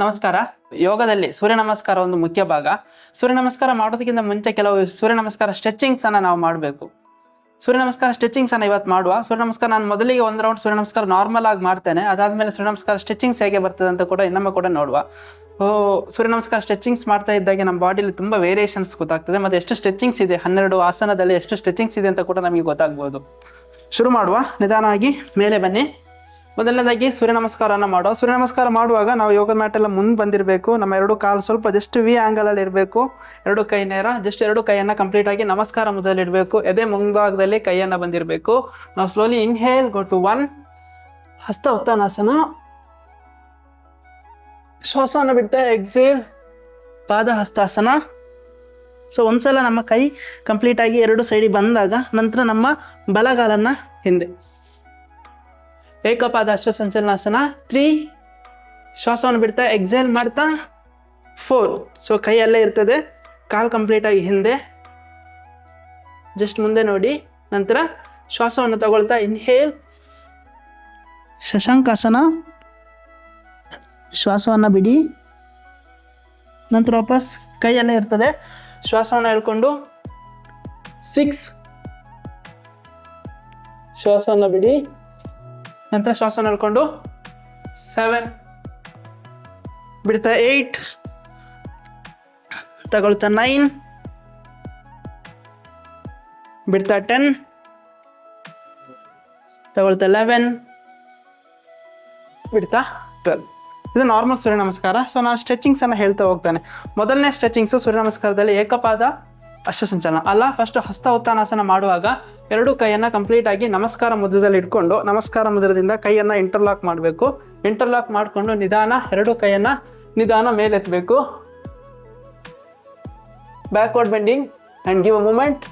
ನಮಸ್ಕಾರ. ಯೋಗದಲ್ಲಿ ಸೂರ್ಯ ನಮಸ್ಕಾರ ಒಂದು ಮುಖ್ಯ ಭಾಗ. ಸೂರ್ಯ ನಮಸ್ಕಾರ ಮಾಡೋದಕ್ಕಿಂತ ಮುಂಚೆ ಕೆಲವು ಸೂರ್ಯ ನಮಸ್ಕಾರ ಸ್ಟ್ರೆಚಿಂಗ್ಸ್ ಅನ್ನ ನಾವು ಮಾಡಬೇಕು. ಸೂರ್ಯ ನಮಸ್ಕಾರ ಸ್ಟ್ರೆಚಿಂಗ್ಸ್ ಅನ್ನ ಇವತ್ತು ಮಾಡುವ. ಸೂರ್ಯ ನಮಸ್ಕಾರ ನಾನು ಮೊದಲಿಗೆ ಒಂದು ರೌಂಡ್ ಸೂರ್ಯ ನಮಸ್ಕಾರ ನಾರ್ಮಲ್ ಆಗಿ ಮಾಡ್ತೇನೆ. ಅದಾದ್ಮೇಲೆ ಸೂರ್ಯ ನಮಸ್ಕಾರ ಸ್ಟ್ರೆಚಿಂಗ್ಸ್ ಹೇಗೆ ಬರ್ತದೆ ಅಂತ ಕೂಡ ಇನ್ನೊಮ್ಮೆ ಕೂಡ ನೋಡುವ. ಸೂರ್ಯ ನಮಸ್ಕಾರ ಸ್ಟ್ರೆಚಿಂಗ್ಸ್ ಮಾಡ್ತಾ ಇದ್ದಾಗೆ ನಮ್ಮ ಬಾಡಿಲಿ ತುಂಬ ವೇರಿಯೇಷನ್ಸ್ ಗೊತ್ತಾಗ್ತದೆ. ಮತ್ತು ಎಷ್ಟು ಸ್ಟ್ರೆಚಿಂಗ್ಸ್ ಇದೆ, 12 ಆಸನದಲ್ಲಿ ಎಷ್ಟು ಸ್ಟ್ರೆಚಿಂಗ್ಸ್ ಇದೆ ಅಂತ ಕೂಡ ನಮಗೆ ಗೊತ್ತಾಗ್ಬೋದು. ಶುರು ಮಾಡುವ. ನಿಧಾನವಾಗಿ ಮೇಲೆ ಬನ್ನಿ. ಮೊದಲನೇದಾಗಿ ಸೂರ್ಯ ನಮಸ್ಕಾರನ ಮಾಡುವ. ಸೂರ್ಯ ನಮಸ್ಕಾರ ಮಾಡುವಾಗ ನಾವು ಯೋಗ ಮ್ಯಾಟ್ ಎಲ್ಲ ಮುಂದೆ ಬಂದಿರಬೇಕು. ನಮ್ಮ ಎರಡು ಕಾಲು ಸ್ವಲ್ಪ ಜಸ್ಟ್ ವಿ ಆ್ಯಂಗಲಲ್ಲಿ ಇರಬೇಕು. ಎರಡು ಕೈ ನೇರ, ಜಸ್ಟ್ ಎರಡು ಕೈಯನ್ನು ಕಂಪ್ಲೀಟ್ ಆಗಿ ನಮಸ್ಕಾರ ಮೊದಲು ಇಡಬೇಕು. ಎದೆ ಮುಂಭಾಗದಲ್ಲಿ ಕೈಯನ್ನು ಬಂದಿರಬೇಕು. ನಾವು ಸ್ಲೋಲಿ ಇನ್ಹೇಲ್ ಗೋ ಟು 1, ಹಸ್ತ ಉತ್ಥಾನಾಸನ. ಶ್ವಾಸವನ್ನು ಬಿಡ್ತಾ ಎಕ್ಸೇಲ್, ಪಾದ ಹಸ್ತಾಸನ. ಸೊ ಒಂದ್ಸಲ ನಮ್ಮ ಕೈ ಕಂಪ್ಲೀಟ್ ಆಗಿ ಎರಡು ಸೈಡಿಗೆ ಬಂದಾಗ ನಂತರ ನಮ್ಮ ಬಲಗಾಲನ್ನು ಹಿಂದೆ, ಏಕಪಾದ ಅಶ್ವಸಂಚಲನಾಸನ 3, ಶ್ವಾಸವನ್ನು ಬಿಡ್ತಾ ಎಕ್ಸೇಲ್ ಮಾಡ್ತಾ 4. ಸೊ ಕೈ ಅಲ್ಲೇ ಇರ್ತದೆ, ಕಾಲು ಕಂಪ್ಲೀಟಾಗಿ ಹಿಂದೆ, ಜಸ್ಟ್ ಮುಂದೆ ನೋಡಿ. ನಂತರ ಶ್ವಾಸವನ್ನು ತಗೊಳ್ತಾ ಇನ್ಹೇಲ್, ಶಶಾಂಕಾಸನ. ಶ್ವಾಸವನ್ನು ಬಿಡಿ, ನಂತರ ವಾಪಸ್ ಕೈಯಲ್ಲೇ ಇರ್ತದೆ. ಶ್ವಾಸವನ್ನು ಹೇಳ್ಕೊಂಡು 6, ಶ್ವಾಸವನ್ನು ಬಿಡಿ, ನಂತರ ಶ್ವಾಸವನ್ನು ಹೇಳ್ಕೊಂಡು 7, ಬಿಡ್ತಾ 8, ತಗೊಳ್ತಾ 9, ಬಿಡ್ತಾ 10, ತಗೊಳ್ತಾ 11, ಬಿಡ್ತಾ 12. ಇದು ನಾರ್ಮಲ್ ಸೂರ್ಯ ನಮಸ್ಕಾರ. ಸೊ ನಾನು ಸ್ಟ್ರೆಚಿಂಗ್ಸನ್ನು ಹೇಳ್ತಾ ಹೋಗ್ತಾನೆ. ಮೊದಲನೇ ಸ್ಟ್ರೆಚಿಂಗ್ಸು ಸೂರ್ಯ ನಮಸ್ಕಾರದಲ್ಲಿ ಏಕಪಾದ ಅಶ್ವಸಂಚಲನ ಅಲ್ಲ. ಫಸ್ಟ್ ಹಸ್ತ ಉತ್ಥಾನಾಸನ ಮಾಡುವಾಗ ಎರಡು ಕೈಯನ್ನು ಕಂಪ್ಲೀಟ್ ಆಗಿ ನಮಸ್ಕಾರ ಮುದ್ರದಲ್ಲಿ ಇಟ್ಕೊಂಡು, ನಮಸ್ಕಾರ ಮುದ್ರದಿಂದ ಕೈಯನ್ನು ಇಂಟರ್ಲಾಕ್ ಮಾಡಬೇಕು. ಇಂಟರ್ಲಾಕ್ ಮಾಡಿಕೊಂಡು ನಿಧಾನ ಎರಡು ಕೈಯನ್ನು ನಿಧಾನ ಮೇಲೆತ್ತಬೇಕು. Backward bending and give a moment.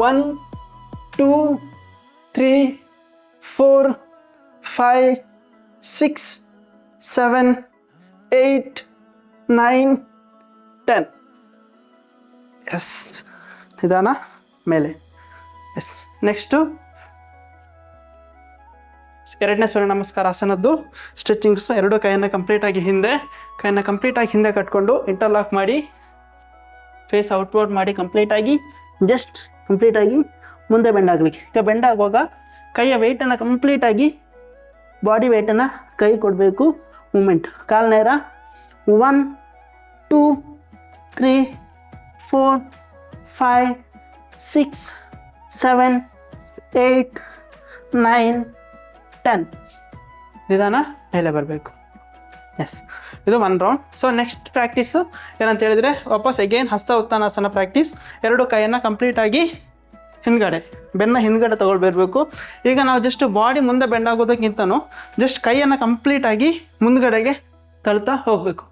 1, 2, 3, 4, 5, 6, 7, 8, 9, 10. S, ನಿಧಾನ ಮೇಲೆ. ಎಸ್. ನೆಕ್ಸ್ಟು ಎರಡನೇ ಸೂರ್ಯ ನಮಸ್ಕಾರ ಆಸನದ್ದು ಸ್ಟ್ರೆಚಿಂಗ್ಸು. ಎರಡು ಕೈಯನ್ನು ಕಂಪ್ಲೀಟಾಗಿ ಹಿಂದೆ ಕಟ್ಕೊಂಡು ಇಂಟರ್ಲಾಕ್ ಮಾಡಿ ಫೇಸ್ ಔಟ್ವರ್ಡ್ ಮಾಡಿ ಕಂಪ್ಲೀಟಾಗಿ ಮುಂದೆ ಬೆಂಡ್ ಆಗಲಿಕ್ಕೆ. ಈಗ ಬೆಂಡ್ ಆಗುವಾಗ ಕೈಯ ವೆಯ್ಟನ್ನು ಕಂಪ್ಲೀಟಾಗಿ ಬಾಡಿ ವೆಯ್ಟನ್ನು ಕೈ ಕೊಡಬೇಕು. ಮೂಮೆಂಟ್ ಕಾಲು ನೇರ. 1, 2, 3, 4, 5, 6, 7, 8, 9, 10. ನಿಧಾನ ಮೇಲೆ ಬರಬೇಕು. ಎಸ್, ಇದು 1 ರೌಂಡ್. ಸೊ ನೆಕ್ಸ್ಟ್ ಪ್ರಾಕ್ಟೀಸು ಏನಂತ ಹೇಳಿದರೆ, ವಾಪಸ್ ಅಗೇನ್ ಹಸ್ತ ಉತ್ಥಾನಾಸನ ಪ್ರಾಕ್ಟೀಸ್. ಎರಡು ಕೈಯನ್ನು ಕಂಪ್ಲೀಟಾಗಿ ಬೆನ್ನ ಹಿಂದ್ಗಡೆ ತೊಗೊಳ್ಬರ್ಬೇಕು. ಈಗ ನಾವು ಜಸ್ಟ್ ಬಾಡಿ ಮುಂದೆ ಬೆಂಡ್ ಆಗೋದಕ್ಕಿಂತನೂ ಜಸ್ಟ್ ಕೈಯನ್ನು ಕಂಪ್ಲೀಟಾಗಿ ಮುಂದ್ಗಡೆಗೆ ತಳ್ತಾ ಹೋಗಬೇಕು.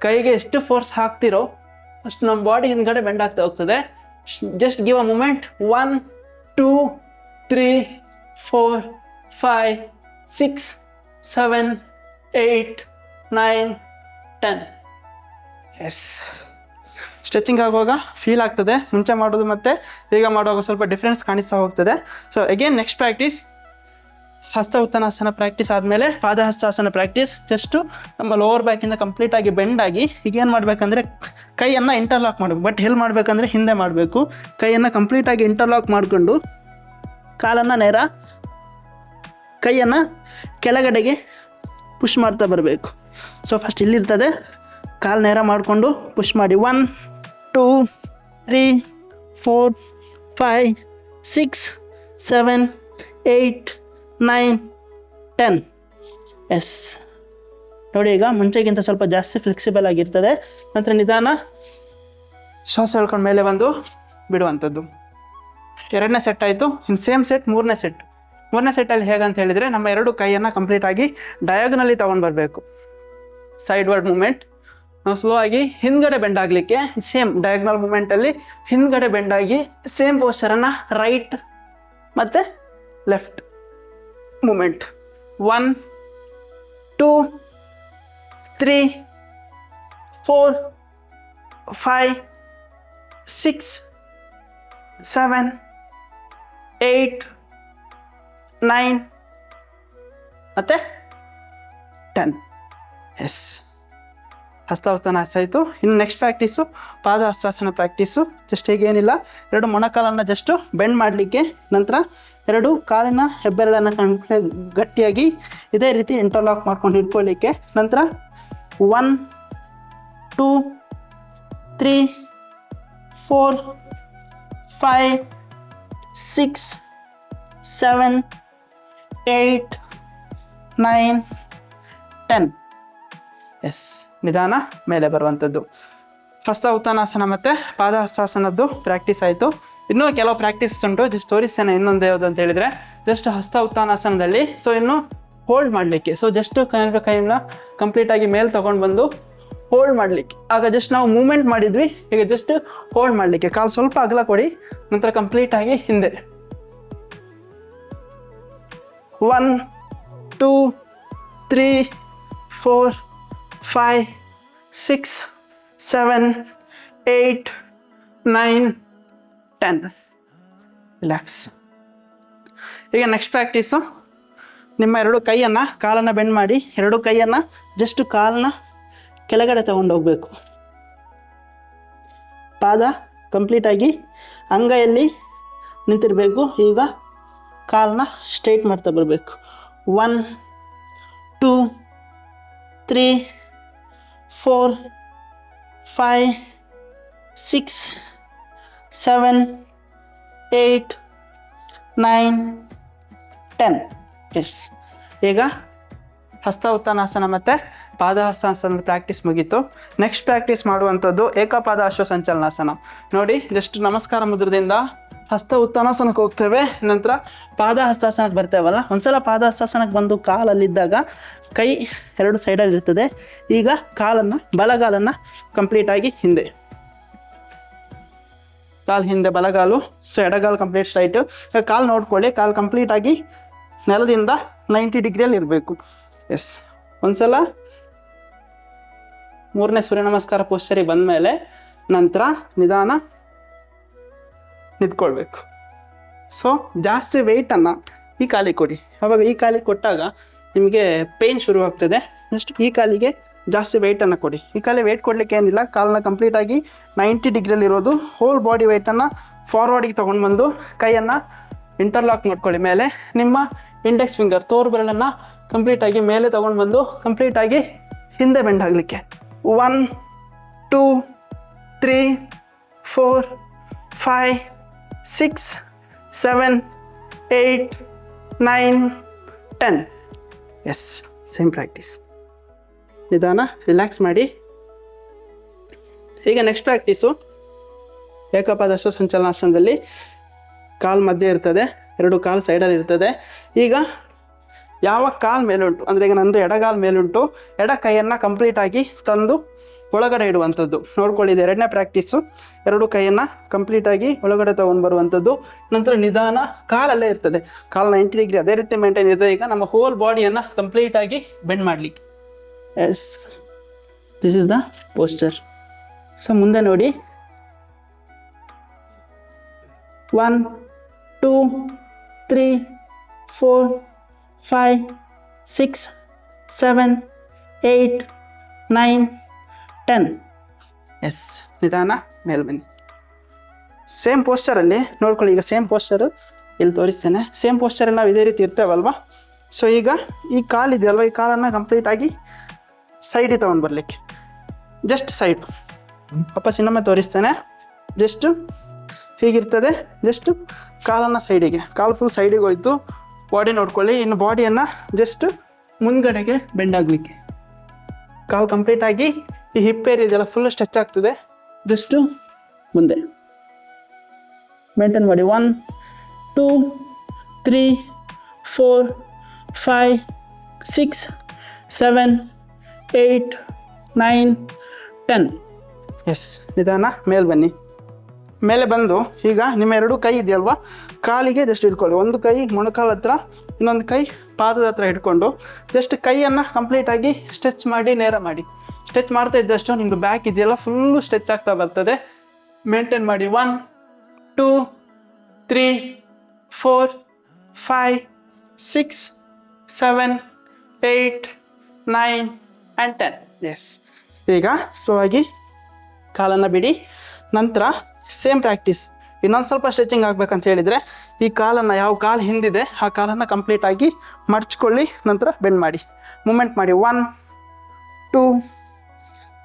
ಕೈಗೆ ಎಷ್ಟು ಫೋರ್ಸ್ ಹಾಕ್ತಿರೋ ಅಷ್ಟು ನಮ್ಮ ಬಾಡಿ ಹಿಂದ್ಗಡೆ ಬೆಂಡ್ ಆಗ್ತಾ ಹೋಗ್ತದೆ. Just give a moment. 1, 2, 3, 4, 5, 6, 7, 8, 9, 10. S. Stretching ಆಗುವಾಗ ಫೀಲ್ ಆಗ್ತದೆ. ಮುಂಚೆ ಮಾಡೋದು ಮತ್ತು ಈಗ ಮಾಡುವಾಗ ಸ್ವಲ್ಪ ಡಿಫ್ರೆನ್ಸ್ ಕಾಣಿಸ್ತಾ ಹೋಗ್ತದೆ. ಸೊ ಅಗೇನ್ ನೆಕ್ಸ್ಟ್ ಪ್ರಾಕ್ಟೀಸ್ ಹಸ್ತ ಉತ್ಥಾನಾಸನ ಪ್ರಾಕ್ಟೀಸ್ ಆದಮೇಲೆ ಪಾದಹಸ್ತಾಸನ ಪ್ರಾಕ್ಟೀಸ್. ಜಸ್ಟು ನಮ್ಮ ಲೋವರ್ ಬ್ಯಾಕಿಂದ ಕಂಪ್ಲೀಟಾಗಿ ಬೆಂಡಾಗಿ ಈಗೇನು ಮಾಡಬೇಕಂದ್ರೆ ಕೈಯನ್ನು ಇಂಟರ್ಲಾಕ್ ಮಾಡಬೇಕು. ಬಟ್ ಎಲ್ಲಿ ಮಾಡಬೇಕಂದ್ರೆ ಹಿಂದೆ ಮಾಡಬೇಕು. ಕೈಯನ್ನು ಕಂಪ್ಲೀಟಾಗಿ ಇಂಟರ್ಲಾಕ್ ಮಾಡಿಕೊಂಡು ಕಾಲನ್ನು ನೇರ, ಕೈಯನ್ನು ಕೆಳಗಡೆಗೆ ಪುಷ್ ಮಾಡ್ತಾ ಬರಬೇಕು. ಸೊ ಫಸ್ಟ್ ಇಲ್ಲಿರ್ತದೆ, ಕಾಲು ನೇರ ಮಾಡಿಕೊಂಡು ಪುಷ್ ಮಾಡಿ. 1, 2, 3, 4, 5, 6, 7, 8, 9, 10. ಎಸ್. ನೋಡಿ, ಈಗ ಮುಂಚೆಗಿಂತ ಸ್ವಲ್ಪ ಜಾಸ್ತಿ ಫ್ಲೆಕ್ಸಿಬಲ್ ಆಗಿರ್ತದೆ. ನಂತರ ನಿಧಾನ ಶ್ವಾಸ ಹೇಳ್ಕೊಂಡು ಮೇಲೆ ಬಂದು ಬಿಡುವಂಥದ್ದು. ಎರಡನೇ ಸೆಟ್ ಆಯಿತು. ಇನ್ನು ಸೇಮ್ ಸೆಟ್ ಮೂರನೇ ಸೆಟ್ಟಲ್ಲಿ ಹೇಗಂತ ಹೇಳಿದರೆ, ನಮ್ಮ ಎರಡು ಕೈಯನ್ನು ಕಂಪ್ಲೀಟಾಗಿ ಡಯಾಗನಲ್ಲಿ ತೊಗೊಂಡು ಬರಬೇಕು. ಸೈಡ್ವರ್ಡ್ ಮೂಮೆಂಟ್. ನಾವು ಸ್ಲೋ ಆಗಿ ಹಿಂದ್ಗಡೆ ಬೆಂಡ್ ಆಗಲಿಕ್ಕೆ ಸೇಮ್ ಡಯಾಗ್ನಲ್ ಮೂಮೆಂಟಲ್ಲಿ ಹಿಂದ್ಗಡೆ ಬೆಂಡಾಗಿ ಸೇಮ್ ಪೋಸ್ಚರನ್ನು ರೈಟ್ ಮತ್ತು ಲೆಫ್ಟ್ ಮೂಮೆಂಟ್. 1, 2, 3, 4, 5, 6, 7, 8, 9 ಮತ್ತು 10. ಎಸ್. ಹಸ್ತಾವತಾನಾಸ ಆಯಿತು. ಇನ್ನು ನೆಕ್ಸ್ಟ್ ಪ್ರಾಕ್ಟೀಸು ಪಾದ ಹಸ್ತಾಸನ ಪ್ರಾಕ್ಟೀಸು. ಜಸ್ಟ್ ಹೀಗೇನಿಲ್ಲ, ಎರಡು ಮೊಣಕಾಲನ್ನು ಜಸ್ಟು ಬೆಂಡ್ ಮಾಡಲಿಕ್ಕೆ, ನಂತರ ಎರಡು ಕಾಲಿನ ಹೆಬ್ಬೆರಳನ್ನು ಗಟ್ಟಿಯಾಗಿ ಇದೇ ರೀತಿ ಇಂಟರ್ಲಾಕ್ ಮಾಡ್ಕೊಂಡು ಹಿಡ್ಕೊಳ್ಳಿಕ್ಕೆ, ನಂತರ 1 2 3 4 5 6 7 8 9 10. ಎಸ್, ನಿಧಾನ ಮೇಲೆ ಬರುವಂಥದ್ದು. ಹಸ್ತ ಉತ್ತಾನಾಸನ ಮತ್ತು ಪಾದ ಹಸ್ತಾಸನದ್ದು ಪ್ರಾಕ್ಟೀಸ್ ಆಯಿತು. ಇನ್ನೂ ಕೆಲವು ಪ್ರಾಕ್ಟೀಸ್ ಉಂಟು, ಜಸ್ಟ್ ತೋರಿಸ್ತೇನೆ. ಇನ್ನೊಂದು ಯಾವುದು ಅಂತ ಹೇಳಿದರೆ, ಜಸ್ಟ್ ಹಸ್ತ ಉತ್ತಾನಾಸನದಲ್ಲಿ ಸೊ ಇನ್ನು ಹೋಲ್ಡ್ ಮಾಡಲಿಕ್ಕೆ, ಸೊ ಜಸ್ಟ್ ಕೈನ ಕಂಪ್ಲೀಟಾಗಿ ಮೇಲೆ ತೊಗೊಂಡು ಬಂದು ಹೋಲ್ಡ್ ಮಾಡಲಿಕ್ಕೆ. ಆಗ ಜಸ್ಟ್ ನಾವು ಮೂವ್ಮೆಂಟ್ ಮಾಡಿದ್ವಿ, ಈಗ ಜಸ್ಟ್ ಹೋಲ್ಡ್ ಮಾಡಲಿಕ್ಕೆ ಕಾಲು ಸ್ವಲ್ಪ ಅಗಲ ಕೊಡಿ, ನಂತರ ಕಂಪ್ಲೀಟಾಗಿ ಹಿಂದೆ 1 2 3 4 5 6 7 8 9 10. ರಿಲ್ಯಾಕ್ಸ್. ಈಗ ನೆಕ್ಸ್ಟ್ ಪ್ರಾಕ್ಟೀಸು, ನಿಮ್ಮ ಎರಡು ಕೈಯನ್ನು, ಕಾಲನ್ನು ಬೆಂಡ್ ಮಾಡಿ ಎರಡು ಕೈಯನ್ನು ಜಸ್ಟ್ ಕಾಲನ್ನ ಕೆಳಗಡೆ ತಗೊಂಡೋಗ್ಬೇಕು. ಪಾದ ಕಂಪ್ಲೀಟಾಗಿ ಅಂಗೈಯಲ್ಲಿ ನಿಂತಿರಬೇಕು. ಈಗ ಕಾಲನ್ನ ಸ್ಟ್ರೈಟ್ ಮಾಡ್ತಾ ಬರಬೇಕು. 1 2 3 4 5 6 7 8 9 10. ಎಸ್, ಈಗ ಹಸ್ತ ಉತ್ತಾನಾಸನ ಮತ್ತು ಪಾದ ಹಸ್ತಾಸನದ ಪ್ರಾಕ್ಟೀಸ್ ಮುಗೀತು. ನೆಕ್ಸ್ಟ್ ಪ್ರಾಕ್ಟೀಸ್ ಮಾಡುವಂಥದ್ದು ಏಕಪಾದ ಅಶ್ವಸಂಚಲನಾಸನ. ನೋಡಿ, ಜಸ್ಟ್ ನಮಸ್ಕಾರ ಮುದ್ರದಿಂದ ಹಸ್ತ ಉತ್ತಾನಾಸನಕ್ಕೆ ಹೋಗ್ತೇವೆ, ನಂತರ ಪಾದ ಹಸ್ತಾಸನಕ್ಕೆ ಬರ್ತೇವಲ್ಲ. ಒಂದ್ಸಲ ಪಾದ ಹಸ್ತಾಸನಕ್ಕೆ ಬಂದು ಕಾಲಲ್ಲಿದ್ದಾಗ ಕೈ ಎರಡು ಸೈಡಲ್ಲಿ ಇರ್ತದೆ. ಈಗ ಕಾಲನ್ನು, ಬಲಗಾಲನ್ನು ಕಂಪ್ಲೀಟಾಗಿ ಹಿಂದೆ, ಕಾಲು ಹಿಂದೆ ಬಲಗಾಲು, ಸೊ ಎಡಗಾಲು ಕಂಪ್ಲೀಟ್ ಸ್ಟ್ರೈಟು. ಕಾಲು ನೋಡ್ಕೊಳ್ಳಿ, ಕಾಲು ಕಂಪ್ಲೀಟಾಗಿ ನೆಲದಿಂದ 90 ಡಿಗ್ರಿಯಲ್ಲಿ ಇರಬೇಕು. ಎಸ್, ಒಂದ್ಸಲ ಮೂರನೇ ಸೂರ್ಯ ನಮಸ್ಕಾರ ಪೋಸ್ಚರಿಗೆ ಬಂದಮೇಲೆ ನಂತರ ನಿಧಾನ ನಿಂತ್ಕೊಳ್ಬೇಕು. ಸೊ ಜಾಸ್ತಿ ವೆಯ್ಟನ್ನು ಈ ಕಾಲಿಗೆ ಕೊಡಿ. ಆವಾಗ ಈ ಕಾಲಿಗೆ ಕೊಟ್ಟಾಗ ನಿಮಗೆ ಪೇಯ್ನ್ ಶುರುವಾಗ್ತದೆ. ಜಸ್ಟ್ ಈ ಕಾಲಿಗೆ ಜಾಸ್ತಿ ವೆಯ್ಟನ್ನು ಕೊಡಿ. ಈ ಕಾಲಿಗೆ ವೆಯ್ಟ್ ಕೊಡಲಿಕ್ಕೆ ಏನಿಲ್ಲ, ಕಾಲನ್ನ ಕಂಪ್ಲೀಟಾಗಿ 90 ಡಿಗ್ರಿಯಲ್ಲಿರೋದು. ಹೋಲ್ ಬಾಡಿ ವೆಯ್ಟನ್ನು ಫಾರ್ವರ್ಡಿಗೆ ತೊಗೊಂಡು ಬಂದು ಕೈಯನ್ನು ಇಂಟರ್ಲಾಕ್ ಮಾಡ್ಕೊಳ್ಳಿ ಮೇಲೆ. ನಿಮ್ಮ ಇಂಡೆಕ್ಸ್ ಫಿಂಗರ್, ತೋರು ಬೆರಳನ್ನು ಕಂಪ್ಲೀಟಾಗಿ ಮೇಲೆ ತೊಗೊಂಡು ಬಂದು ಕಂಪ್ಲೀಟಾಗಿ ಹಿಂದೆ ಬೆಂಡ್ ಆಗಲಿಕ್ಕೆ. 1 2 3 4 5 6 7 8 9 10. Yes, same practice. ನಿಧಾನ ರಿಲ್ಯಾಕ್ಸ್ ಮಾಡಿ. ಈಗ ನೆಕ್ಸ್ಟ್ ಪ್ರಾಕ್ಟೀಸು ಏಕಪಾದ ಅಶ್ವಸಂಚಲನಾಸನದಲ್ಲಿ ಕಾಲು ಮಧ್ಯೆ ಇರ್ತದೆ, ಎರಡು ಕಾಲು ಸೈಡಲ್ಲಿ ಇರ್ತದೆ. ಈಗ ಯಾವ ಕಾಲು ಮೇಲುಂಟು ಅಂದರೆ, ಈಗ ನಂದು ಎಡಗಾಲು ಮೇಲುಂಟು, ಎಡ ಕೈಯನ್ನು ಕಂಪ್ಲೀಟಾಗಿ ತಂದು ಒಳಗಡೆ ಇಡುವಂಥದ್ದು ನೋಡ್ಕೊಳ್ಳಿದೆ. ಎರಡನೇ ಪ್ರಾಕ್ಟೀಸು, ಎರಡು ಕೈಯನ್ನು ಕಂಪ್ಲೀಟಾಗಿ ಒಳಗಡೆ ತೊಗೊಂಡು ಬರುವಂಥದ್ದು. ನಂತರ ನಿಧಾನ ಕಾಲಲ್ಲೇ ಇರ್ತದೆ, ಕಾಲು 90 ಡಿಗ್ರಿ ಅದೇ ರೀತಿ ಮೇಂಟೈನ್ ಇರ್ತದೆ. ಈಗ ನಮ್ಮ ಹೋಲ್ ಬಾಡಿಯನ್ನು ಕಂಪ್ಲೀಟಾಗಿ ಬೆಂಡ್ ಮಾಡಲಿಕ್ಕೆ. Yes, this is the posture. So ಮುಂದೆ ನೋಡಿ, 1 2 3 4 5 6 7 8 9 10. ಎಸ್, ನಿಧಾನ ಮೇಲೆ ಬನ್ನಿ. ಸೇಮ್ ಪೋಸ್ಚರಲ್ಲಿ ನೋಡ್ಕೊಳ್ಳಿ. ಈಗ ಸೇಮ್ ಪೋಸ್ಚರು ಇಲ್ಲಿ ತೋರಿಸ್ತೇನೆ. ಸೇಮ್ ಪೋಸ್ಚರಲ್ಲಿ ನಾವು ಇದೇ ರೀತಿ ಇರ್ತೇವಲ್ವ. ಸೊ ಈಗ ಈ ಕಾಲಿದೆಯಲ್ವ, ಈ ಕಾಲನ್ನು ಕಂಪ್ಲೀಟಾಗಿ ಸೈಡಿಗೆ ತೊಗೊಂಡು ಬರಲಿಕ್ಕೆ, ಜಸ್ಟ್ ಸೈಡ್ ವಾಪಸ್ ಇನ್ನೊಮ್ಮೆ ತೋರಿಸ್ತೇನೆ. ಜಸ್ಟು ಹೀಗಿರ್ತದೆ, ಜಸ್ಟ್ ಕಾಲನ್ನು ಸೈಡಿಗೆ, ಕಾಲು ಫುಲ್ ಸೈಡಿಗೆ ಹೋಯ್ತು. ಬಾಡಿ ನೋಡ್ಕೊಳ್ಳಿ. ಇನ್ನು ಬಾಡಿಯನ್ನು ಜಸ್ಟ್ ಮುಂದ್ಗಡೆಗೆ ಬೆಂಡ್ ಆಗಲಿಕ್ಕೆ, ಕಾಲು ಕಂಪ್ಲೀಟಾಗಿ ಈ ಹಿಪ್ ಏರಿಯಾದೆಲ್ಲ ಫುಲ್ ಸ್ಟ್ರೆಚ್ ಆಗ್ತದೆ. ಜಸ್ಟು ಮುಂದೆ ಮೇಂಟೈನ್ ಮಾಡಿ. 1 2 3 4 5 6 7 8 9 10. ಎಸ್, ನಿಧಾನ ಮೇಲೆ ಬನ್ನಿ. ಮೇಲೆ ಬಂದು ಈಗ ನಿಮ್ಮ ಎರಡು ಕೈ ಇದೆಯಲ್ವ, ಕಾಲಿಗೆ ಜಸ್ಟ್ ಹಿಡ್ಕೊಳ್ಳಿ. ಒಂದು ಕೈ ಮೊಣಕಾಲ ಹತ್ರ, ಇನ್ನೊಂದು ಕೈ ಪಾದದ ಹತ್ರ ಹಿಡ್ಕೊಂಡು ಜಸ್ಟ್ ಕೈಯನ್ನು ಕಂಪ್ಲೀಟಾಗಿ ಸ್ಟ್ರೆಚ್ ಮಾಡಿ ನೇರ ಮಾಡಿ. ಸ್ಟ್ರೆಚ್ ಮಾಡ್ತಾ ಇದ್ದಷ್ಟು ನಿಮ್ಮದು ಬ್ಯಾಕ್ ಇದೆಯಲ್ಲ ಫುಲ್ಲು ಸ್ಟ್ರೆಚ್ ಆಗ್ತಾ ಬರ್ತದೆ. ಮೇಂಟೈನ್ ಮಾಡಿ. 1 2 3 4 5 6 7 8 9 and 10. ಎಸ್, ಈಗ ಸ್ಲೋ ಆಗಿ ಕಾಲನ್ನು ಬಿಡಿ. ನಂತರ ಸೇಮ್ ಪ್ರಾಕ್ಟೀಸ್, ಇನ್ನೊಂದು ಸ್ವಲ್ಪ ಸ್ಟ್ರೆಚಿಂಗ್ ಆಗಬೇಕಂತ ಹೇಳಿದರೆ ಈ ಕಾಲನ್ನು, ಯಾವ ಕಾಲು ಹಿಂದಿದೆ ಆ ಕಾಲನ್ನು ಕಂಪ್ಲೀಟಾಗಿ ಮಡ್ಚ್ಕೊಳ್ಳಿ. ನಂತರ ಬೆಂಡ್ ಮಾಡಿ, ಮೂಮೆಂಟ್ ಮಾಡಿ. 1 2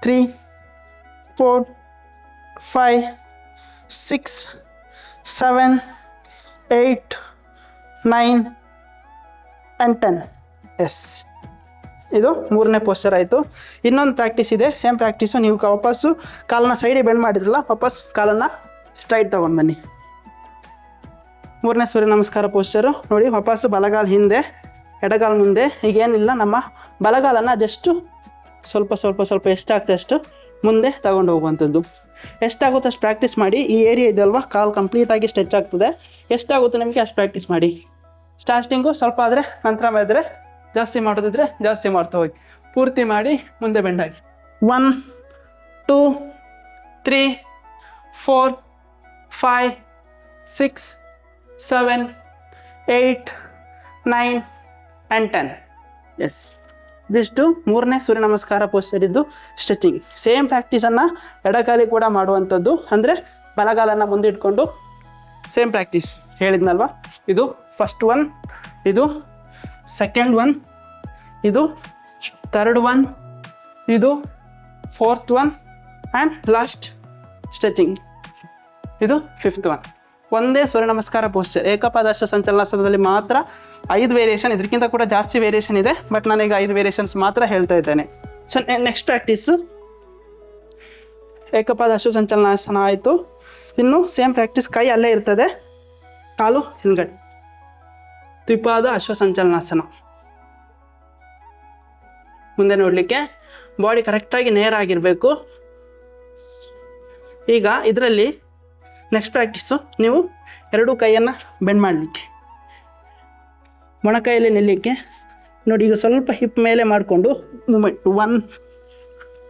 3 4 5 6 7 8 9 and 10. ಎಸ್, ಇದು ಮೂರನೇ ಪೋಸ್ಚರ್ ಆಯಿತು. ಇನ್ನೊಂದು ಪ್ರಾಕ್ಟೀಸ್ ಇದೆ, ಸೇಮ್ ಪ್ರಾಕ್ಟೀಸು. ನೀವು ವಾಪಸ್ಸು ಕಾಲನ್ನ ಸೈಡಿಗೆ ಬೆಂಡ್ ಮಾಡಿದ್ರಲ್ಲ, ವಾಪಸ್ ಕಾಲನ್ನು ಸ್ಟ್ರೈಟ್ ತೊಗೊಂಡು ಬನ್ನಿ. ಮೂರನೇ ಸೂರ್ಯ ನಮಸ್ಕಾರ ಪೋಸ್ಚರು ನೋಡಿ. ವಾಪಸ್ಸು ಬಲಗಾಲ ಹಿಂದೆ, ಎಡಗಾಲ ಮುಂದೆ. ಈಗೇನಿಲ್ಲ, ನಮ್ಮ ಬಲಗಾಲನ್ನು ಜಸ್ಟು ಸ್ವಲ್ಪ ಎಷ್ಟಾಗ್ತದೆ ಅಷ್ಟು ಮುಂದೆ ತಗೊಂಡು ಹೋಗುವಂಥದ್ದು. ಎಷ್ಟಾಗುತ್ತೋ ಅಷ್ಟು ಪ್ರಾಕ್ಟೀಸ್ ಮಾಡಿ. ಈ ಏರಿಯಾ ಇದಲ್ವ, ಕಾಲು ಕಂಪ್ಲೀಟಾಗಿ ಸ್ಟ್ರೆಚ್ ಆಗ್ತದೆ. ಎಷ್ಟಾಗುತ್ತೆ ನಿಮಗೆ ಅಷ್ಟು ಪ್ರಾಕ್ಟೀಸ್ ಮಾಡಿ. ಸ್ಟಾರ್ಟಿಂಗು ಸ್ವಲ್ಪ ಆದರೆ, ನಂತರ ಮಾಡಿದ್ರೆ ಜಾಸ್ತಿ ಮಾಡೋದಿದ್ರೆ ಜಾಸ್ತಿ ಮಾಡ್ತಾ ಹೋಗಿ. ಪೂರ್ತಿ ಮಾಡಿ ಮುಂದೆ ಬೆಂಡಾಗಿ. 1 2 3 4 5 6 7 8 9 and 10. ಎಸ್, ಇದಿಷ್ಟು ಮೂರನೇ ಸೂರ್ಯ ನಮಸ್ಕಾರ ಪೋಸ್ಚರ್ ಇದ್ದು ಸ್ಟ್ರೆಚಿಂಗ್. ಸೇಮ್ ಪ್ರಾಕ್ಟೀಸನ್ನು ಎಡಗಾಲಿ ಕೂಡ ಮಾಡುವಂಥದ್ದು. ಅಂದರೆ ಬಲಗಾಲನ್ನು ಮುಂದಿಟ್ಕೊಂಡು ಸೇಮ್ ಪ್ರಾಕ್ಟೀಸ್ ಹೇಳಿದ್ನಲ್ವ. ಇದು ಫಸ್ಟ್ ಒನ್, ಇದು ಸೆಕೆಂಡ್ ಒನ್, ಇದು ಥರ್ಡ್ ಒನ್, ಇದು fourth one and last stretching. ಇದು ಫಿಫ್ತ್ ಒನ್. ಒಂದೇ ಸೂರ್ಯ ನಮಸ್ಕಾರ ಪೋಸ್ಚರ್, ಏಕಪಾದಾಶ್ವ ಸಂಚಲನಾಸನದಲ್ಲಿ ಮಾತ್ರ 5 ವೇರಿಯೇಷನ್. ಇದಕ್ಕಿಂತ ಕೂಡ ಜಾಸ್ತಿ ವೇರಿಯೇಷನ್ ಇದೆ, ಬಟ್ ನಾನೀಗ 5 ವೇರಿಯೇಷನ್ಸ್ ಮಾತ್ರ ಹೇಳ್ತಾ ಇದ್ದೇನೆ. ಸೊ ನೆಕ್ಸ್ಟ್ ಪ್ರಾಕ್ಟೀಸು ಏಕಪಾದಾಶ್ವ ಸಂಚಲನಾಸನ ಆಯಿತು. ಇನ್ನು ಸೇಮ್ ಪ್ರಾಕ್ಟೀಸ್, ಕೈ ಅಲ್ಲೇ ಇರ್ತದೆ, ಕಾಲು ಹಿಂದ್ಗಡೆ. ದ್ವಿಪಾದ ಅಶ್ವ ಸಂಚಲನಾಸನ. ಮುಂದೆ ನೋಡಲಿಕ್ಕೆ ಬಾಡಿ ಕರೆಕ್ಟಾಗಿ ನೇರ ಆಗಿರಬೇಕು. ಈಗ ಇದರಲ್ಲಿ ನೆಕ್ಸ್ಟ್ ಪ್ರಾಕ್ಟೀಸು, ನೀವು ಎರಡೂ ಕೈಯನ್ನು ಬೆಂಡ್ ಮಾಡಲಿಕ್ಕೆ, ಮೊಣಕೈಯಲ್ಲಿ ನಿಲ್ಲಲಿಕ್ಕೆ ನೋಡಿ. ಈಗ ಸ್ವಲ್ಪ ಹಿಪ್ ಮೇಲೆ ಮಾಡಿಕೊಂಡು ಮೂಮೆಂಟ್. 1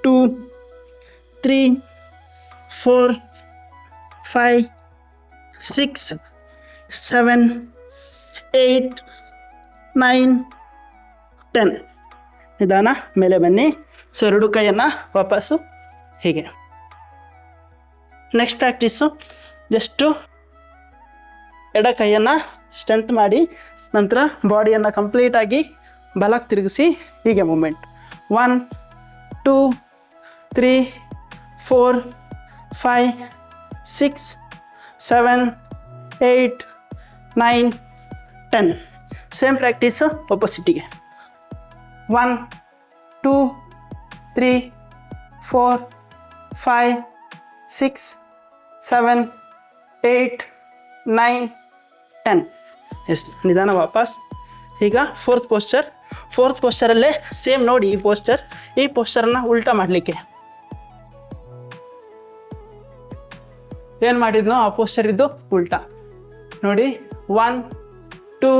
2 3 4 5 6 7 8 9 10. ನಿಧಾನ ಮೇಲೆ ಬನ್ನಿ. ಸೊ ಎರಡು ಕೈಯನ್ನು ವಾಪಸ್ಸು ಹೀಗೆ. ನೆಕ್ಸ್ಟ್ ಪ್ರಾಕ್ಟೀಸು, ಜಸ್ಟು ಎಡ ಕೈಯನ್ನು ಸ್ಟ್ರೆಂತ್ ಮಾಡಿ, ನಂತರ ಬಾಡಿಯನ್ನು ಕಂಪ್ಲೀಟಾಗಿ ಬಲಕ್ಕೆ ತಿರುಗಿಸಿ ಹೀಗೆ ಮೂಮೆಂಟ್. 1 2 3 4 5 6 7 8 9 10. ಸೇಮ್ ಪ್ರಾಕ್ಟೀಸು ಒಪೋಸಿಟಿಗೆ. 1 2 3 4 5 6 7 8 9 10. ಎಸ್, ನಿಧಾನ ವಾಪಸ್. ಈಗ ಫೋರ್ತ್ ಪೋಸ್ಚರಲ್ಲೇ ಸೇಮ್ ನೋಡಿ. ಈ ಪೋಸ್ಚರನ್ನು ಉಲ್ಟಾ ಮಾಡಲಿಕ್ಕೆ ಏನು ಮಾಡಿದ್ನೋ ಆ ಪೋಸ್ಚರ್ ಇದ್ದು ಉಲ್ಟಾ ನೋಡಿ. 1 2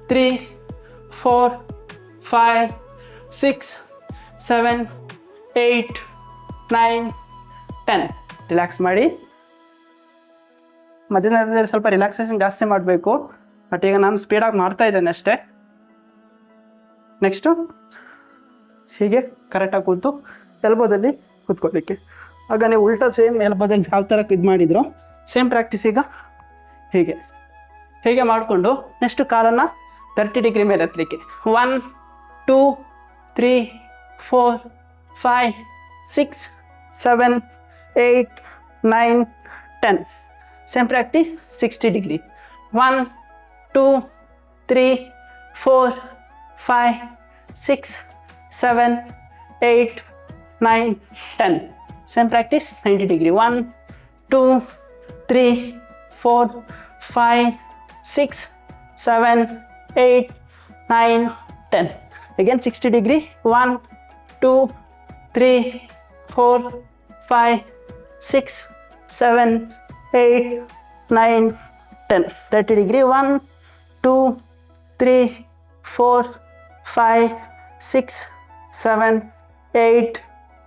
3 4 5 6 7 8 9 10. ರಿಲ್ಯಾಕ್ಸ್ ಮಾಡಿ. ಮಧ್ಯದಲ್ಲಿ ಸ್ವಲ್ಪ ರಿಲ್ಯಾಕ್ಸೇಷನ್ ಜಾಸ್ತಿ ಮಾಡಬೇಕು, ಬಟ್ ಈಗ ನಾನು ಸ್ಪೀಡಾಗಿ ಮಾಡ್ತಾ ಇದ್ದೇನೆ ಅಷ್ಟೇ. ನೆಕ್ಸ್ಟು ಹೀಗೆ ಕರೆಕ್ಟಾಗಿ ಕೂತು ಎಲ್ಬೋದಲ್ಲಿ ಕೂತ್ಕೊಳ್ಳಿಕ್ಕೆ. ಆಗ ನೀವು ಉಲ್ಟಾ ಸೇಮ್ ಎಲ್ಬೋದಲ್ಲಿ ಯಾವ ಥರ ಇದು ಮಾಡಿದ್ರು ಸೇಮ್ ಪ್ರಾಕ್ಟೀಸ್. ಈಗ ಹೀಗೆ ಮಾಡಿಕೊಂಡು ನೆಕ್ಸ್ಟ್ ಕಾಲನ್ನು 30 ಡಿಗ್ರಿ ಮೇಲೆ ಎತ್ತಲಿಕ್ಕೆ. 1 2 3 4 5 6 7 8 9 10. Same practice 60 degree. 1 2 3 4 5 6 7 8 9 10. Same practice 90 degree. 1 2 3 4 5 6 7 8 9 10. Again 60 degree. 1 2 3 4 5 6 7 8 9 10. 30 degree. 1 2 3 4 5 6 7 8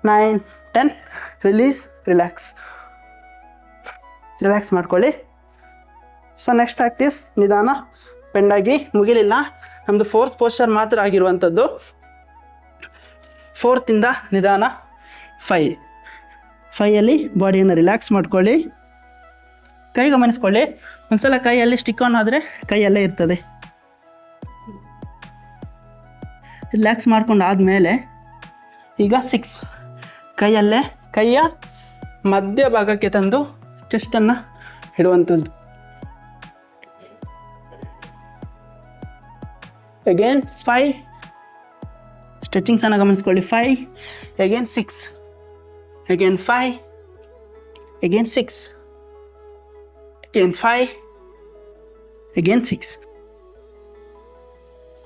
9 10. Release, relax ಮಾಡ್ಕೊಳ್ಳಿ. ಸೊ ನೆಕ್ಸ್ಟ್ ಪ್ರಾಕ್ಟೀಸ್ ನಿಧಾನ ಬೆಂಡಾಗಿ. ಮುಗಿಲಿಲ್ಲ, ನಮ್ಮದು ಫೋರ್ತ್ ಪೋಸ್ಚರ್ ಮಾತ್ರ ಆಗಿರುವಂಥದ್ದು. ಫೋರ್ತಿಂದ ನಿಧಾನ 5 ಬಾಡಿಯನ್ನು ರಿಲ್ಯಾಕ್ಸ್ ಮಾಡ್ಕೊಳ್ಳಿ. ಕೈ ಗಮನಿಸ್ಕೊಳ್ಳಿ, ಒಂದ್ಸಲ ಕೈಯಲ್ಲಿ ಸ್ಟಿಕ್ ಆನ್ ಆದರೆ ಕೈಯಲ್ಲೇ ಇರ್ತದೆ. ರಿಲ್ಯಾಕ್ಸ್ ಮಾಡ್ಕೊಂಡು ಆದಮೇಲೆ ಈಗ 6 ಕೈಯಲ್ಲೇ ಕೈಯ ಮಧ್ಯಭಾಗಕ್ಕೆ ತಂದು ಚೆಸ್ಟನ್ನು ಇಡುವಂಥದ್ದು. ಅಗೇನ್ 5 ಸ್ಟ್ರೆಚಿಂಗ್ಸನ್ನು ಗಮನಿಸ್ಕೊಳ್ಳಿ. 5 again 6 again 5 again 6 again 5 again 6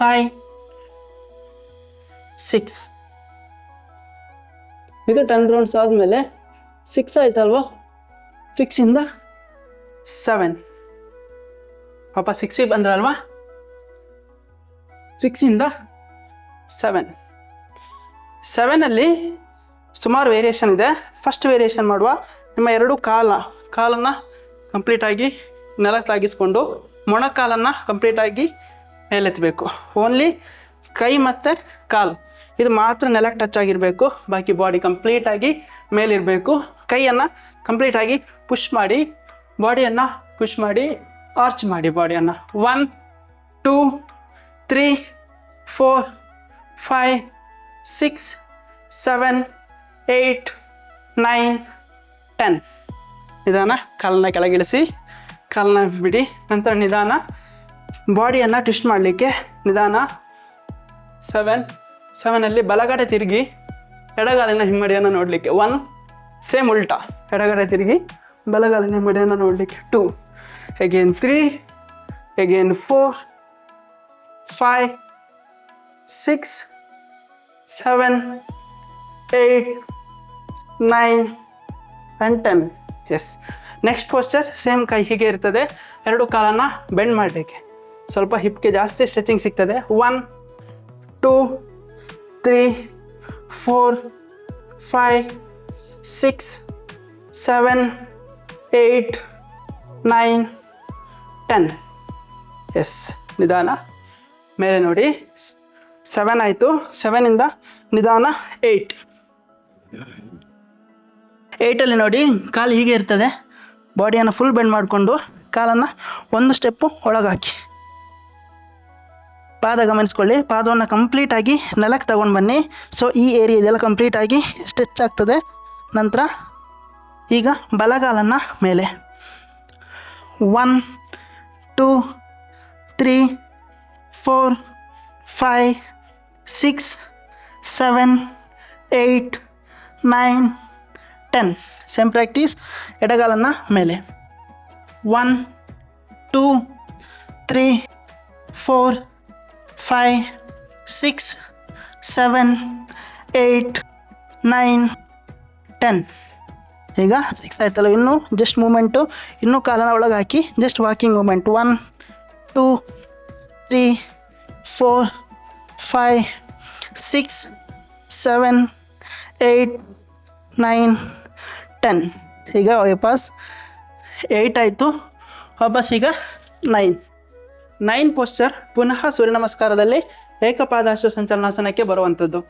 5 6. ಇದು 10 ರೌಂಡ್ಸ್ ಆದಮೇಲೆ 6 ಆಯ್ತಲ್ವಾ, 6ಇಂದ 7 ಪಾಪ 6ಗೆ ಬಂದ್ರಲ್ವಾ, 6ಇಂದ 7ಅಲ್ಲಿ ಸುಮಾರು ವೇರಿಯೇಷನ್ ಇದೆ. ಫಸ್ಟ್ ವೇರಿಯೇಷನ್ ಮಾಡುವ, ನಿಮ್ಮ ಎರಡು ಕಾಲನ್ನು ಕಂಪ್ಲೀಟಾಗಿ ನೆಲಕ್ಕೆ ತಾಗಿಸ್ಕೊಂಡು ಮೊಣಕಾಲನ್ನು ಕಂಪ್ಲೀಟಾಗಿ ಮೇಲೆತ್ತಬೇಕು. ಓನ್ಲಿ ಕೈ ಮತ್ತು ಕಾಲು ಇದು ಮಾತ್ರ ನೆಲಕ್ಕೆ ಟಚ್ ಆಗಿರಬೇಕು, ಬಾಕಿ ಬಾಡಿ ಕಂಪ್ಲೀಟಾಗಿ ಮೇಲಿರಬೇಕು. ಕೈಯನ್ನು ಕಂಪ್ಲೀಟಾಗಿ ಪುಷ್ ಮಾಡಿ, ಬಾಡಿಯನ್ನು ಪುಷ್ ಮಾಡಿ, ಆರ್ಚ್ ಮಾಡಿ ಬಾಡಿಯನ್ನು. 1 2 3 4 5 6 7 8 9 10. ನಿಧಾನ ಕಾಲನ್ನ ಕೆಳಗಿಳಿಸಿ, ಕಾಲನ್ನ ಬಿಡಿ. ನಂತರ ನಿಧಾನ ಬಾಡಿಯನ್ನು ಟ್ವಿಸ್ಟ್ ಮಾಡಲಿಕ್ಕೆ ನಿಧಾನ 7ಅಲ್ಲಿ ಬಲಗಡೆ ತಿರುಗಿ ಎಡಗಾಲಿನ ಹಿಮ್ಮಡಿಯನ್ನು ನೋಡಲಿಕ್ಕೆ. 1 ಸೇಮ್ ಉಲ್ಟಾ, ಎಡಗಡೆ ತಿರುಗಿ ಬಲಗಾಲಿನ ಹಿಮ್ಮಡಿಯನ್ನು ನೋಡಲಿಕ್ಕೆ. 2 again 3 again 4 5 6 7 8 9 and 10. Yes, next posture same ಕೈ ಹೀಗೆ ಇರ್ತದೆ. ಎರಡು ಕಾಲನ್ನು ಬೆಂಡ್ ಮಾಡಲಿಕ್ಕೆ ಸ್ವಲ್ಪ ಹಿಪ್ಗೆ ಜಾಸ್ತಿ ಸ್ಟ್ರೆಚಿಂಗ್ ಸಿಗ್ತದೆ. 1 2 3 4 5 6 7 8 9 10. ಎಸ್, ನಿಧಾನ ಮೇಲೆ ನೋಡಿ. 7 ಆಯಿತು, 7ಇಂದ ನಿಧಾನ 8ಅಲ್ಲಿ ನೋಡಿ ಕಾಲು ಹೀಗೆ ಇರ್ತದೆ. ಬಾಡಿಯನ್ನು ಫುಲ್ ಬೆಂಡ್ ಮಾಡಿಕೊಂಡು ಕಾಲನ್ನು ಒಂದು ಸ್ಟೆಪ್ಪು ಒಳಗಾಕಿ, ಪಾದ ಗಮನಿಸ್ಕೊಳ್ಳಿ. ಪಾದವನ್ನು ಕಂಪ್ಲೀಟಾಗಿ ನೆಲಕ್ಕೆ ತಗೊಂಡು ಬನ್ನಿ. ಸೊ ಈ ಏರಿಯಾ ಇದೆಲ್ಲ ಕಂಪ್ಲೀಟಾಗಿ ಸ್ಟ್ರೆಚ್ ಆಗ್ತದೆ. ನಂತರ ಈಗ ಬಲಗಾಲನ್ನು ಮೇಲೆ 1 2 3 4 5 6 7 8 9 10. Same practice. ಎಡಗಾಲನ್ನು ಮೇಲೆ 1 2 3 4 5 6 7 8 9 10. ಈಗ 6 ಆಯ್ತಲ್ಲ, ಇನ್ನೂ ಜಸ್ಟ್ ಮೂಮೆಂಟು, ಇನ್ನೂ ಕಾಲನ ಒಳಗೆ ಹಾಕಿ ಜಸ್ಟ್ ವಾಕಿಂಗ್ ಮೂಮೆಂಟ್. 1 2 3 4 5 6 7 8 9 10. ಈಗ ವಾಪಸ್ 8 ಆಯಿತು, ವಾಪಸ್ ಈಗ 9 ಪೋಸ್ಚರ್. ಪುನಃ ಸೂರ್ಯ ನಮಸ್ಕಾರದಲ್ಲಿ ಏಕಪಾದಾಶ್ವ ಸಂಚಲನಾಸನಕ್ಕೆ ಬರುವಂಥದ್ದು.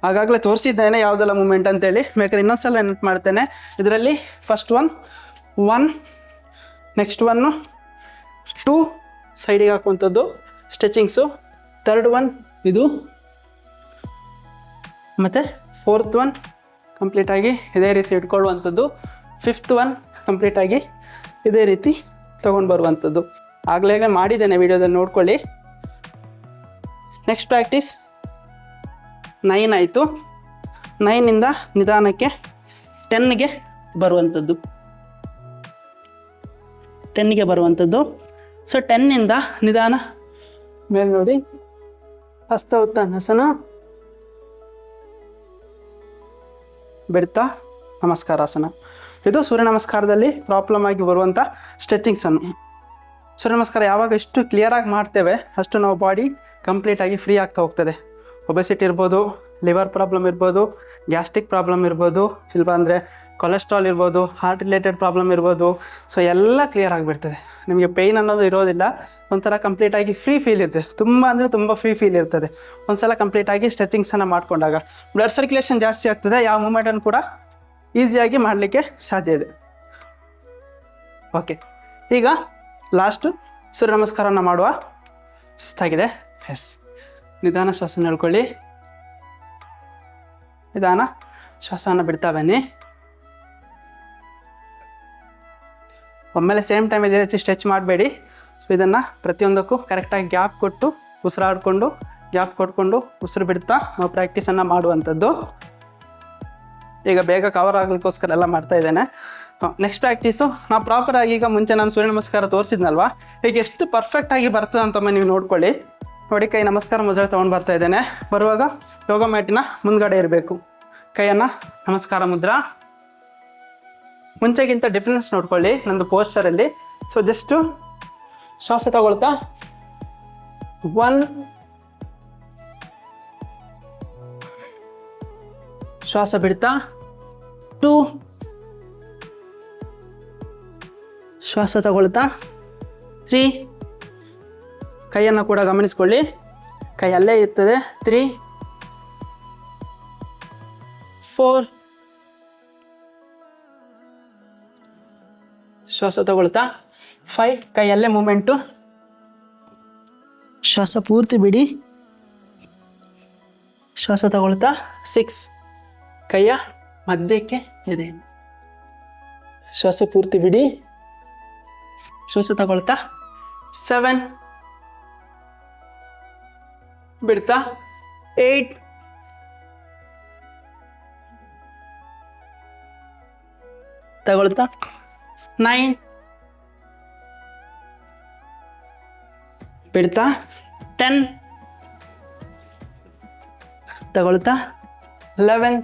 ಆಗಾಗಲೇ ತೋರಿಸಿದ್ದೇನೆ ಯಾವುದೆಲ್ಲ ಮೂಮೆಂಟ್ ಅಂತೇಳಿ, ಬೇಕಾದ್ರೆ ಇನ್ನೊಂದ್ಸಲ ನೆನಪು ಮಾಡ್ತೇನೆ. ಇದರಲ್ಲಿ ಫಸ್ಟ್ 1 ನೆಕ್ಸ್ಟ್ 1 2 ಸೈಡಿಗೆ ಹಾಕುವಂಥದ್ದು ಸ್ಟ್ರೆಚಿಂಗ್ಸು. 3rd 1 ಇದು, ಮತ್ತು 4th 1 ಕಂಪ್ಲೀಟಾಗಿ ಇದೇ ರೀತಿ ಇಟ್ಕೊಳ್ಳುವಂಥದ್ದು. 5th 1 ಕಂಪ್ಲೀಟಾಗಿ ಇದೇ ರೀತಿ ತೊಗೊಂಡು ಬರುವಂಥದ್ದು. ಆಗಲೇ ಮಾಡಿದ್ದೇನೆ, ವಿಡಿಯೋದಲ್ಲಿ ನೋಡ್ಕೊಳ್ಳಿ. ನೆಕ್ಸ್ಟ್ ಪ್ರಾಕ್ಟೀಸ್ 9 ಆಯಿತು. 9ಇಂದ ನಿಧಾನಕ್ಕೆ 10ಗೆ ಬರುವಂಥದ್ದು. ಸೊ 10ಇಂದ ನಿಧಾನ ಮೇಲೆ ನೋಡಿ, ಹಸ್ತ ಉತ್ತಾನಾಸನ, ಬಿಡ್ತಾ ನಮಸ್ಕಾರಾಸನ. ಇದು ಸೂರ್ಯ ನಮಸ್ಕಾರದಲ್ಲಿ ಪ್ರಾಬ್ಲಮ್ ಆಗಿ ಬರುವಂಥ ಸ್ಟ್ರೆಚಿಂಗ್ಸನ್ನು. ಸೂರ್ಯ ನಮಸ್ಕಾರ ಯಾವಾಗ ಎಷ್ಟು ಕ್ಲಿಯರಾಗಿ ಮಾಡ್ತೇವೆ ಅಷ್ಟು ನಾವು ಬಾಡಿ ಕಂಪ್ಲೀಟಾಗಿ ಫ್ರೀ ಆಗ್ತಾ ಹೋಗ್ತದೆ. ಒಬೆಸಿಟಿ ಇರ್ಬೋದು, ಲಿವರ್ ಪ್ರಾಬ್ಲಮ್ ಇರ್ಬೋದು, ಗ್ಯಾಸ್ಟ್ರಿಕ್ ಪ್ರಾಬ್ಲಮ್ ಇರ್ಬೋದು, ಇಲ್ಲ ಅಂದರೆ ಕೊಲೆಸ್ಟ್ರಾಲ್ ಇರ್ಬೋದು, ಹಾರ್ಟ್ ರಿಲೇಟೆಡ್ ಪ್ರಾಬ್ಲಮ್ ಇರ್ಬೋದು. ಸೊ ಎಲ್ಲ ಕ್ಲಿಯರ್ ಆಗಿಬಿಡ್ತದೆ. ನಿಮಗೆ ಪೇಯ್ನ್ ಅನ್ನೋದು ಇರೋದಿಲ್ಲ. ಒಂಥರ ಕಂಪ್ಲೀಟಾಗಿ ಫ್ರೀ ಫೀಲ್ ಇರ್ತದೆ. ತುಂಬ ಅಂದರೆ ತುಂಬ ಫ್ರೀ ಫೀಲ್ ಇರ್ತದೆ ಒಂದ್ಸಲ ಕಂಪ್ಲೀಟಾಗಿ ಸ್ಟ್ರೆಚಿಂಗ್ಸನ್ನು ಮಾಡಿಕೊಂಡಾಗ. ಬ್ಲಡ್ ಸರ್ಕ್ಯುಲೇಷನ್ ಜಾಸ್ತಿ ಆಗ್ತದೆ, ಯಾವ ಮೂಮೆಂಟನ್ನು ಕೂಡ ಈಸಿಯಾಗಿ ಮಾಡಲಿಕ್ಕೆ ಸಾಧ್ಯ ಇದೆ. ಓಕೆ, ಈಗ ಲಾಸ್ಟು ಸೂರ್ಯ ನಮಸ್ಕಾರನ ಮಾಡುವ. ಸುಸ್ತಾಗಿದೆ, ಎಸ್. ನಿಧಾನ ಶ್ವಾಸನ ಹೇಳ್ಕೊಳ್ಳಿ, ನಿಧಾನ ಶ್ವಾಸನ ಬಿಡ್ತಾ ಬನ್ನಿ. ಒಮ್ಮೆಲೆ ಸೇಮ್ ಟೈಮ್ ಇದೇ ರೀತಿ ಸ್ಟ್ರೆಚ್ ಮಾಡಬೇಡಿ. ಸೊ ಇದನ್ನು ಪ್ರತಿಯೊಂದಕ್ಕೂ ಕರೆಕ್ಟಾಗಿ ಗ್ಯಾಪ್ ಕೊಟ್ಟು ಉಸಿರಾಡಿಕೊಂಡು ಗ್ಯಾಪ್ ಕೊಟ್ಕೊಂಡು ಉಸಿರು ಬಿಡ್ತಾ ನಾವು ಪ್ರಾಕ್ಟೀಸನ್ನು ಮಾಡುವಂಥದ್ದು. ಈಗ ಬೇಗ ಕವರ್ ಆಗಲಿಕ್ಕೋಸ್ಕರ ಎಲ್ಲ ಮಾಡ್ತಾ ಇದ್ದೇನೆ. ನೆಕ್ಸ್ಟ್ ಪ್ರಾಕ್ಟೀಸು ನಾವು ಪ್ರಾಪರಾಗಿ, ಈಗ ಮುಂಚೆ ನಾನು ಸೂರ್ಯ ನಮಸ್ಕಾರ ತೋರಿಸಿದ್ನಲ್ವಾ, ಈಗ ಎಷ್ಟು ಪರ್ಫೆಕ್ಟಾಗಿ ಬರ್ತದೆ ಅಂತಮ್ಮ ನೀವು ನೋಡ್ಕೊಳ್ಳಿ. ನೋಡಿ, ಕೈ ನಮಸ್ಕಾರ ಮುದ್ರೆ ತೊಗೊಂಡು ಬರ್ತಾ ಇದ್ದೇನೆ. ಬರುವಾಗ ಯೋಗ ಮ್ಯಾಟಿನ ಮುಂದ್ಗಡೆ ಇರಬೇಕು. ಕೈಯನ್ನು ನಮಸ್ಕಾರ ಮುದ್ರಾ. ಮುಂಚೆಗಿಂತ ಡಿಫ್ರೆನ್ಸ್ ನೋಡ್ಕೊಳ್ಳಿ ನಂದು ಪೋಸ್ಚರಲ್ಲಿ. ಸೊ ಜಸ್ಟು ಶ್ವಾಸ ತಗೊಳ್ತಾ 1, ಶ್ವಾಸ ಬಿಡ್ತಾ 2, ಶ್ವಾಸ ತಗೊಳ್ತಾ 3, ಕೈಯನ್ನು ಕೂಡ ಗಮನಿಸ್ಕೊಳ್ಳಿ, ಕೈ ಅಲ್ಲೇ ಇರ್ತದೆ. 3, 4, ಶ್ವಾಸ ತಗೊಳ್ತಾ 5, ಕೈಯಲ್ಲೇ ಮೂಮೆಂಟು, ಶ್ವಾಸ ಪೂರ್ತಿ ಬಿಡಿ, ಶ್ವಾಸ ತಗೊಳ್ತಾ 6, ಕೈಯ ಮಧ್ಯಕ್ಕೆ ಇದೆ, ಶ್ವಾಸ ಪೂರ್ತಿ ಬಿಡಿ, ಶ್ವಾಸ ತಗೊಳ್ತಾ 7, ಬಿಡ್ತಾ 8, ತಗೊಳ್ತಾ 9, ಬಿಡ್ತಾ 10, ತಗೊಳ್ತಾ 11,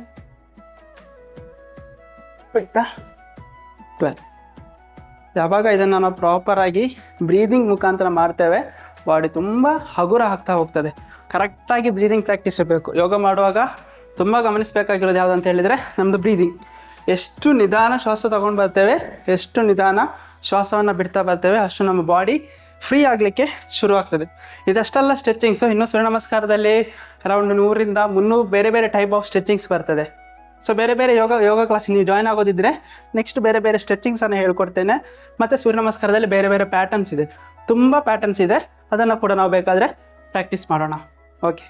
ಬಿಡ್ತಾ 12. ಯಾವಾಗ ಇದನ್ನು ನಾವು ಪ್ರಾಪರಾಗಿ ಬ್ರೀದಿಂಗ್ ಮುಖಾಂತರ ಮಾಡ್ತೇವೆ, ಬಾಡಿ ತುಂಬ ಹಗುರ ಆಗ್ತಾ ಹೋಗ್ತದೆ. ಕರೆಕ್ಟಾಗಿ ಬ್ರೀದಿಂಗ್ ಪ್ರಾಕ್ಟೀಸ್ ಇರಬೇಕು. ಯೋಗ ಮಾಡುವಾಗ ತುಂಬ ಗಮನಿಸಬೇಕಾಗಿರೋದು ಯಾವುದು ಅಂತ ಹೇಳಿದರೆ ನಮ್ಮದು ಬ್ರೀದಿಂಗ್. ಎಷ್ಟು ನಿಧಾನ ಶ್ವಾಸ ತಗೊಂಡು ಬರ್ತೇವೆ, ಎಷ್ಟು ನಿಧಾನ ಶ್ವಾಸವನ್ನು ಬಿಡ್ತಾ ಬರ್ತೇವೆ, ಅಷ್ಟು ನಮ್ಮ ಬಾಡಿ ಫ್ರೀ ಆಗಲಿಕ್ಕೆ ಶುರು ಆಗ್ತದೆ. ಇದಷ್ಟೆಲ್ಲ ಸ್ಟ್ರೆಚಿಂಗ್ಸು. ಇನ್ನು ಸೂರ್ಯ ನಮಸ್ಕಾರದಲ್ಲಿ ಅರೌಂಡ್ 100ರಿಂದ 300 ಬೇರೆ ಬೇರೆ ಟೈಪ್ ಆಫ್ ಸ್ಟ್ರೆಚಿಂಗ್ಸ್ ಬರ್ತದೆ. ಸೊ ಬೇರೆ ಬೇರೆ ಯೋಗ ಕ್ಲಾಸಿಗೆ ನೀವು ಜಾಯ್ನ್ ಆಗೋದಿದ್ದರೆ ನೆಕ್ಸ್ಟ್ ಬೇರೆ ಬೇರೆ ಸ್ಟ್ರೆಚಿಂಗ್ಸನ್ನು ಹೇಳ್ಕೊಡ್ತೇನೆ. ಮತ್ತು ಸೂರ್ಯ ನಮಸ್ಕಾರದಲ್ಲಿ ಬೇರೆ ಬೇರೆ ಪ್ಯಾಟರ್ನ್ಸ್ ಇದೆ, ತುಂಬ ಪ್ಯಾಟರ್ನ್ಸ್ ಇದೆ. ಅದನ್ನು ಕೂಡ ನಾವು ಬೇಕಾದರೆ ಪ್ರಾಕ್ಟೀಸ್ ಮಾಡೋಣ. ಓಕೆ.